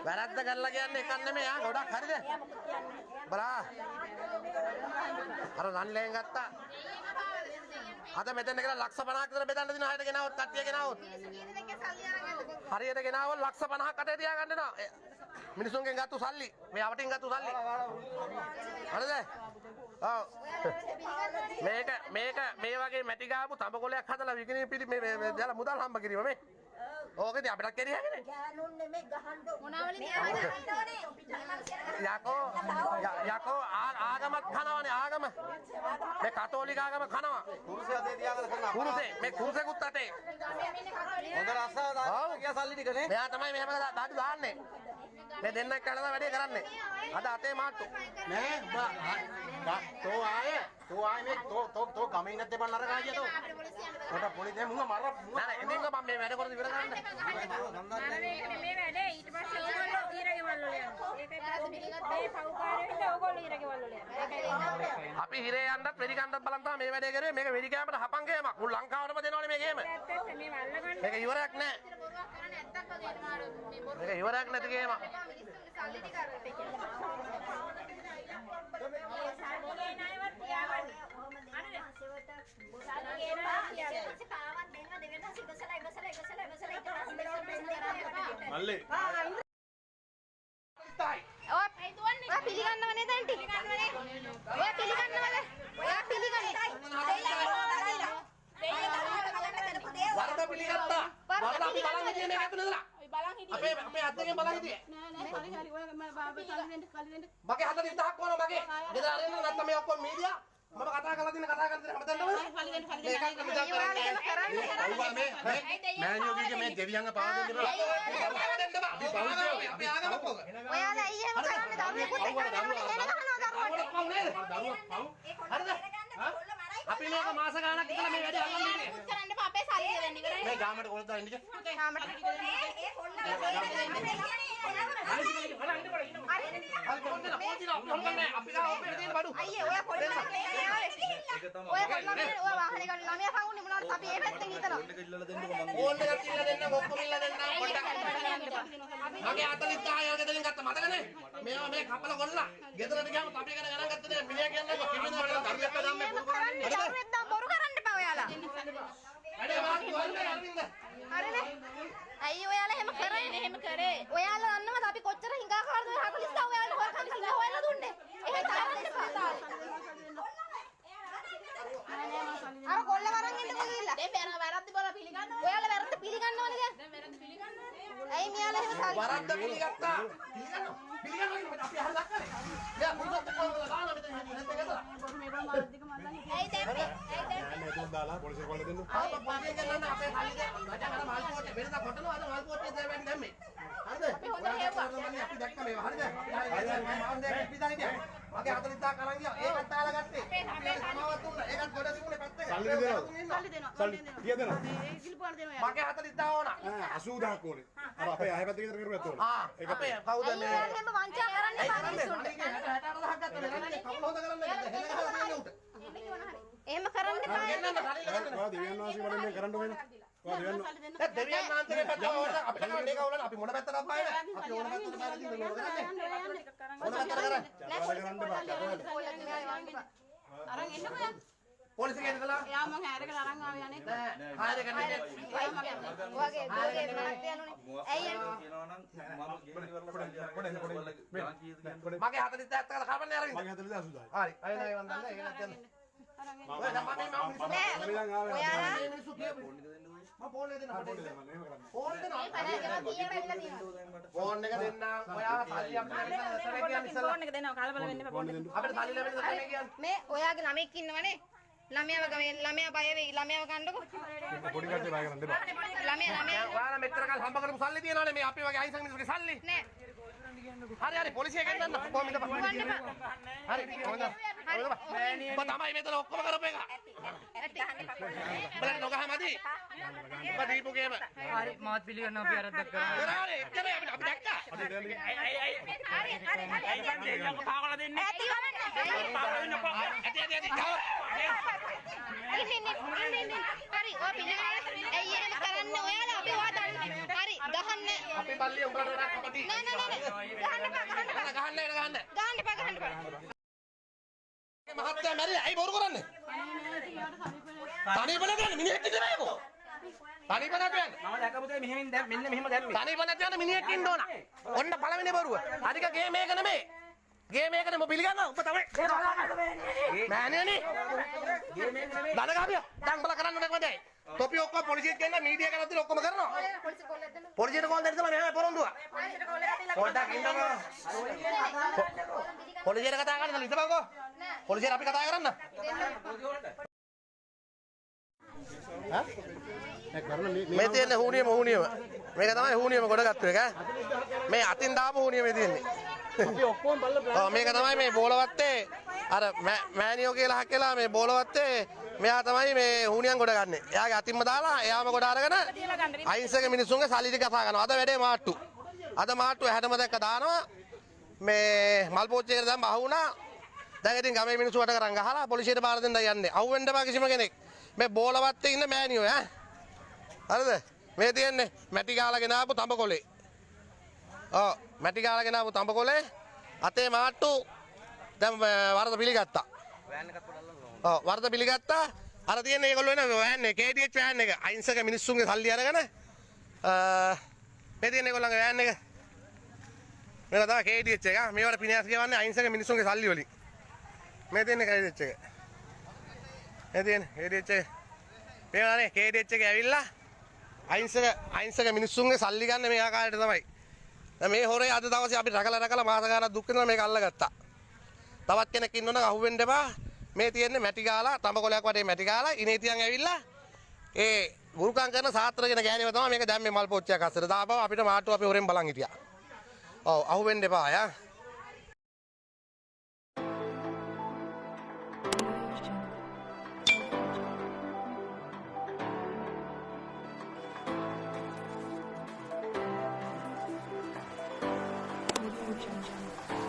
වැරද්ද කරලා කියන්නේ එකක් නෙමෙයි ආ ගොඩක් හරිද? බලා. අර රන්ලෙන් ගත්තා. අද මෙතන කියලා ලක්ෂ 50ක් විතර බෙදන්න දින හයට ගෙනාවොත් කට්ටිය ගෙනාවොත්. හරියට ගෙනාවොත් ලක්ෂ 50ක් අතේ තියාගන්න දෙනවා. මිනිසුන්ගෙන් ගත්තු සල්ලි. මේ අවටින් ගත්තු සල්ලි. හරිද? ඔව්. මේක මේ වගේ මැටි ගාපු තඹකොලයක් හදලා විකිණි පිටි මේ දාලා මුදල් හම්බ කිරීම මේ. ඕකදී අපිටත් කෙරියන්නේ. ගෑනුන් නෙමෙයි ගහන්න මොනවලින් යකෝ ආගමත් කනවනේ ආගම. මේ කතෝලික ආගම කනවා. කුරුසේ අතේ තියාගෙන කරනවා. කුරුසේ මේ කුරුසෙකුත් අතේ. හොඳ රස්සාව දාන්න කියා සල්ලි ටිකනේ. මෙයා තමයි මෙහෙම දාඩු දාන්නේ. මේ දෙන්නක් කළා වැඩේ කරන්නේ. අද අතේ මාට්ටු. නෑ तो आए में तो गमी नते बन रहा है तो छोटा पुलिस है मुंगा मारा ना ना इन्हें का मैं मैंने कर दिया ना मैं मैंने इट पर से ओगोलो ईरे के वालों ले एक बे फाउकारे इट ओगोलो ईरे के वालों ले අපි හිරේ යන්නත් වෙඩි ගන්නත් බලන් තමයි මේ වැඩේ කරේ මේක වෙඩි කැමරට හපන් ගේමක් මුළු ලංකාවටම දෙනවනේ මේ ගේම මේක ඉවරයක් නෑ මේක ඉවරයක් නැති ගේමක් සල්ලි ටික අරන් මගේ හද 30ක් වුණා මගේ ගෙදර අරගෙන නැත්නම් මේ ඔක්කොම මීඩියා මම කතා කරලා දින හැමදෙන්නම මෑනියෝගේ මේ දෙවියන්ව පාවා දෙන්න බෑ අපි ආගමක් ඔක ඔයාලා අයිය එහෙම කරන්නේ දරුවෙකුත් එක්ක හරිද අපි මේක මාස ගාණක් ඉතලා මේ වැඩේ අල්ලන්නේ නේ මුත් කරන්න එපා අපේ සල්ලි දෙන්න ඉවරයි මේ ගාමට කොහෙද දාන්නේ ඉන්නේ ගාමට ඒ කොල්ලා අයියේ ඔයා කොල්ලා ඔය කොල්ලා ඔය වාහනේ ගන්න ළමයා පවුනේ මොනවද අපි ඒ පැත්තෙන් හිතනවා ඕන් එකක් ඉල්ල දෙන්න ඔක්කොම ඉල්ල දෙන්න පොඩ්ඩක් මගේ 40000 වගේ දෙලින් ගත්ත මතකනේ මේවා මේ කපල කොල්ලා ගෙදරට ගියාම අපි එකට ගණන් ගත්තේ නෑ මිනිහා කියන්නේ කිමිද වල දරුවෙක් දාන්නේ බොරු කරන්න එපා ඔයාලා වැඩේ වාක්‍ය වලනේ අරවින්ද හරිනේ අයියෝ ඔයාලා එහෙම කරේ ඔයාලා දන්නවද අපි කොච්චර හිඟාකාරද 40 ඔයාලා හොරකම් කරලා හොයලා දුන්නේ එහෙම තරන්න එපා අර කොල්ල වරන් ඉන්නකෝ ගිහිල්ලා දැන් වැරද්ද බල පිළිගන්නවද ඔයාලා වැරද්ද පිළිගන්නවද දැන් වැරද්ද පිළිගන්නවද ඇයි මෙයාලා එහෙම වරද්ද පිළිගත්තා පිළිගන්නවද අපි අහලා කරේ යා පුරුද්ද කොල්ල දාන මෙතන නැත්නම් ගතලා මේ බල මාර්දික මල්ලන් ඇයි දැන් මේ දුක් දාලා පොලිසිය කොල්ල දෙන්න ආ පොලිසිය ගන්න අපේ කල්ලි දැන් මචං අර මල් පොට්ටේ වෙනදා කොටනවා අර මල් පොට්ටේ දැන් දැම්මේ හරිද මේ හොඳ හේවා අපි දැක්ක මේවා හරිද මම දැන් පිටානේ ගියා මගේ 40000 කලන් ගියා ඒකත් තාලා ගත්තේ සමාවත් දුන්නා ඒකත් ගොඩ තිබුණේ පැත්තක සල්ලි දෙනවා කීය දෙනවා කිල්පුවාන දෙනවා මගේ 40000 ඕන 80000ක් ඕනේ අර අපේ ආයෙ පැත්තක විතර කරුවත් ඕන ඒක අපේ කවුද මේ එහෙම වංචා කරන්නේ මිනිස්සුන්ට 68000ක් ගත්තා නේ කවුද හොද කරන්නේ එහෙම කරන්න එපා ඔයා දෙවියන් වහන්සේ වලින් කරන්න ඕනේ ඔයා දෙවියන් වහන්සේගේ පැත්ත ඕන අපිට කරන්න ඒක ඕන අපි මොන පැත්තට අපායද අපි ඕන පැත්තට පාර දින්න ඕන කරන්නේ ඕන පැත්තට කරන්නේ අරන් එන්නකෝ පොලිසිය ගෙනදලා යා මං හැරගෙන අරන් ආවේ අනේ නෑ හැරගෙන ඉන්නේ ඔයගේ ගෝගේ මහත්තයා යනුනේ ඇයි යන්නේ කියනවා නම් මම ගේ ඉවරලා මගේ 40000ක් කරලා කපන්නේ අරගෙන මගේ 40000 හරි අය නෑ මන් දන්නේ ඒක නැත්නම් ෆෝන් එක දෙන්න ඔයා සල්ලි අපිට දෙන්න කලබල වෙන්න එපා අපිට සල්ලි ලැබෙන්න මේ ඔයාගේ ළමෙක් ඉන්නවනේ ළමයාව බය වෙයි ළමයාව ගන්නකො පොඩි කට්ටිය බය කරන්න දෙපා ළමයා ඔයාලා මෙච්චර කාල හම්බ කරපු සල්ලි තියනවනේ මේ අපේ වගේ අයිසන් මිනිස්සුගේ සල්ලි නෑ හරි පොලිසිය ගෙන්නන්න කොහොමද හරි හොඳයි ඔබ තමයි මෙතන ඔක්කොම කරපු එක බලන්න නොගහමදි ඔබ දීපු ගේම හරි මාත් පිළිගන්නවා අපි අරද්දක් කරනවා හරි එච්චර අපි දැක්කා හරි පාගල දෙන්නේ ඇති වරන්න පාගල දෙන්න ඇති ඉන්න හරි ඔය පිළිගන්න ඇයි එහෙම කරන්නේ ඔයාලා අපි ඔයා දන්නේ හරි ගහන්න අපි පල්ලිය උඹලට වඩා කපටි. නෑ. ගහන්න එපා. මහත්තයා මැරිලා ඇයි බොරු කරන්නේ? තනියම නැගන්නේ මිනිහෙක් ඉඳලා ඒකෝ. තනියම නැගන්නේ. මම දැකපු දේ මෙහෙම දැන් මෙන්න මෙහෙම දැම්මේ. තනියම නැගන්නේ මිනිහෙක් ඉන්න ඕන. ඔන්න පළවෙනි බොරුව. අනික ගේම් එක නෙමෙයි. ගේම් එක නෙමෙයි පිළිගන්නවා. උඹ තමයි. මෑණියනේ. ගේම් එක නෙමෙයි. දන ගාපිය. දැන් උඹලා කරන්න ඕනේ කොහොමද? තොපි ඔක්කොම පොලිසියට ගෙන්න මීඩියා කරලා දෙන ඔක්කොම කරනවා. පොලිසියට කෝල් දෙන්න තමයි මෙහෙම පොරොන්දුව. පොඩ්ඩක් ඉන්නකෝ. පොලිසියට කතා කරන්න ඉතපන්කෝ. පොලිසියට අපි කතා කරන්න. මේ තියෙන හුනියම මේක තමයි හුනියම ගොඩ ගත්ත එක. මේ අතින් දාපු හුනිය මේ තියෙන්නේ. අපි ඔක්කොම බලලා මේක තමයි මේ බෝලවත්තේ අර මෑනියෝ කියලා හක්කලා මේ බෝලවත්තේ මෙයා තමයි මේ හුනියන් ගොඩ ගන්නෙ. එයාගේ අතින්ම දාලා එයාම ගොඩ අරගෙන අහිංසක මිනිස්සුන්ගේ සල්ලි ටික කතා කරනවා. අද වැඩේ මාට්ටු. අද මාට්ටු 60ම දැක්ක දානවා. මේ මල් පෝච්චියකට දැන් අහු වුණා. දැන් ඉතින් ගමේ මිනිස්සු වට කරන් ගහලා පොලිසියට බාර දෙන්න යන්නේ. අහුවෙන්න බෑ කිසිම කෙනෙක්. මේ බෝලවත්තේ ඉන්න මෑනියෝ ඈ. හරිද? මේ තියන්නේ මැටි ගාලා ගෙනාවු තඹකොලේ. ඔව් මැටි ගාලා ගෙනාවු තඹකොලේ අතේ මාට්ටු දැන් වරද පිළිගත්තා. වෑන් එකක් පොඩල්ලා ඔව් වරද පිළිගත්තා. අර තියන්නේ ඒගොල්ලෝ එන වෑන් එක KDH වෑන් එක අහිංසක මිනිස්සුන්ගේ සල්ලි අරගෙන මේ තියන්නේ ඒගොල්ලන්ගේ වෑන් එක. මේක තමයි KDH එක. මේවට පිනෑස් ගෙවන්නේ අහිංසක මිනිස්සුන්ගේ සල්ලි වලින්. මේ තියන්නේ KDH එක. මේ තියන්නේ KDH එක. මේවනේ KDH එක ඇවිල්ලා අහිංසක මිනිස්සුන්ගේ සල්ලි ගන්න මේ ආකාරයට තමයි. දැන් මේ හොරේ අද දවසේ අපි රකලා මාස ගානක් දුක් වෙනවා මේක අල්ලගත්තා. තවත් කෙනෙක් ඉන්නවනම් අහුවෙන්න එපා. මේ තියෙන්නේ මැටි ගාලා තඹකොලයක් වටේ මැටි ගාලා ඉනේ තියන් ඇවිල්ලා ඒ වුරුකම් කරන සාත්‍රගෙන ගෑණිව තමයි මේක දැම්මේ මල් පොච්චයක් අස්සට දාපව අපිට මාට්ටු අපි හොරෙන් බලන් හිටියා. ඔව් අහුවෙන්න එපා යා. Audio Jungle.